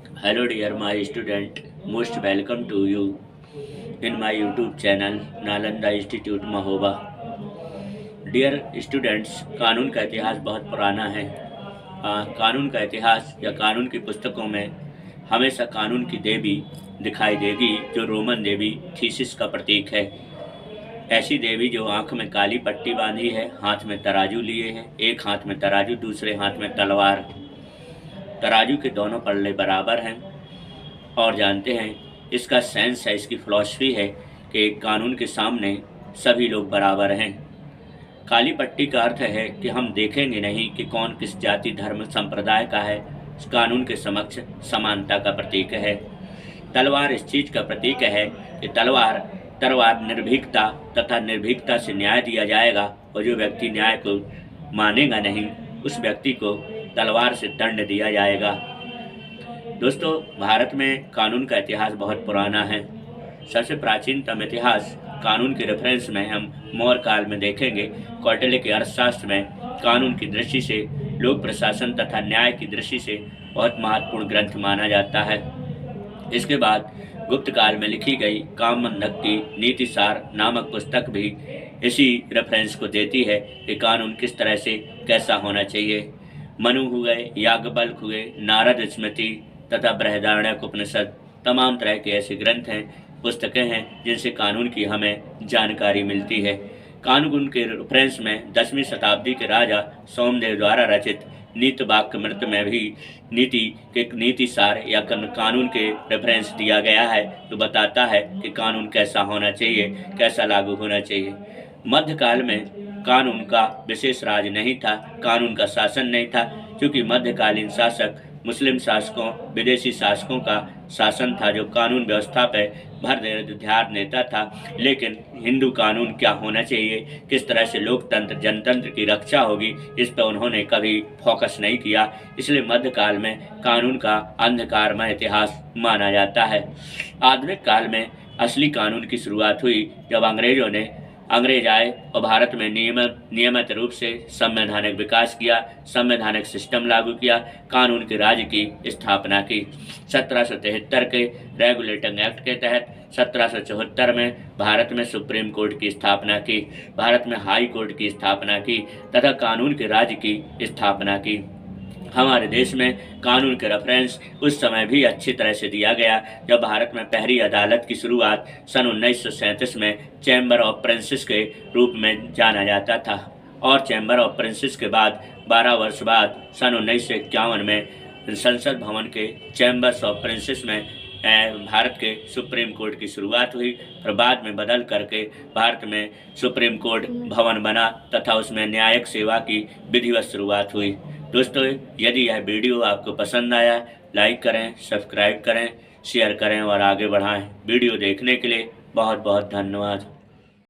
Hello dear my student, most welcome to you in my YouTube channel Nalanda institute Mahoba. Dear students, कानून का इतिहास बहुत पुराना है। कानून का इतिहास या कानून की पुस्तकों में हमेशा कानून की देवी दिखाई देगी जो रोमन देवी थीसिस का प्रतीक है। ऐसी देवी जो आंख में काली पट्टी बांधी है, हाथ में तराजू लिए है, एक हाथ में तराजू दूसरे हाथ में तलवार। तराजू के दोनों पल्ले बराबर हैं और जानते हैं इसका सेंस है, इसकी फ़िलॉसफी है कि कानून के सामने सभी लोग बराबर हैं। काली पट्टी का अर्थ है कि हम देखेंगे नहीं कि कौन किस जाति धर्म संप्रदाय का है, कानून के समक्ष समानता का प्रतीक है। तलवार इस चीज़ का प्रतीक है कि तलवार निर्भीकता तथा निर्भीकता से न्याय दिया जाएगा और जो व्यक्ति न्याय को मानेगा नहीं उस व्यक्ति को तलवार से दंड दिया जाएगा। दोस्तों, भारत में कानून का इतिहास बहुत पुराना है। सबसे प्राचीनतम इतिहास कानून के रेफरेंस में हम मौर्य काल में देखेंगे। कौटिल्य के अर्थशास्त्र में कानून की दृष्टि से लोक प्रशासन तथा न्याय की दृष्टि से बहुत महत्वपूर्ण ग्रंथ माना जाता है। इसके बाद गुप्त काल में लिखी गई काममंडक की नीतिसार नामक पुस्तक भी इसी रेफरेंस को देती है कि कानून किस तरह से कैसा होना चाहिए। मनु हुए, याज्ञवल्क्य हुए, नारद स्मृति तथा बृहदारण्यक उपनिषद, तमाम तरह के ऐसे ग्रंथ हैं, पुस्तकें हैं जिनसे कानून की हमें जानकारी मिलती है। कानून के रेफरेंस में 10वीं शताब्दी के राजा सोमदेव द्वारा रचित नीति वाक्यामृत में भी नीति सार या कानून के रेफरेंस दिया गया है, तो बताता है कि कानून कैसा होना चाहिए, कैसा लागू होना चाहिए। मध्यकाल में कानून का विशेष राज नहीं था, कानून का शासन नहीं था, क्योंकि मध्यकालीन शासक मुस्लिम शासकों, विदेशी शासकों का शासन था जो कानून व्यवस्था पर भर ध्यान देता था। लेकिन हिंदू कानून क्या होना चाहिए, किस तरह से लोकतंत्र जनतंत्र की रक्षा होगी, इस पर उन्होंने कभी फोकस नहीं किया। इसलिए मध्यकाल में कानून का अंधकारमय इतिहास माना जाता है। आधुनिक काल में असली कानून की शुरुआत हुई जब अंग्रेज आए और भारत में नियमित रूप से संवैधानिक विकास किया, संवैधानिक सिस्टम लागू किया, कानून के राज की स्थापना की। 1773 के रेगुलेटिंग एक्ट के तहत 1774 में भारत में सुप्रीम कोर्ट की स्थापना की, भारत में हाई कोर्ट की स्थापना की तथा कानून के राज की स्थापना की। हमारे देश में कानून के रेफरेंस उस समय भी अच्छी तरह से दिया गया जब भारत में पहली अदालत की शुरुआत सन 1937 में चैम्बर ऑफ प्रिंसेस के रूप में जाना जाता था और चैम्बर ऑफ प्रिंसेस के बाद 12 वर्ष बाद सन 1951 में संसद भवन के चैम्बर्स ऑफ प्रिंसेस में भारत के सुप्रीम कोर्ट की शुरुआत हुई। फिर बाद में बदल करके भारत में सुप्रीम कोर्ट भवन बना तथा उसमें न्यायिक सेवा की विधिवत शुरुआत हुई। दोस्तों, यदि यह वीडियो आपको पसंद आया, लाइक करें, सब्सक्राइब करें, शेयर करें और आगे बढ़ाएं। वीडियो देखने के लिए बहुत बहुत धन्यवाद।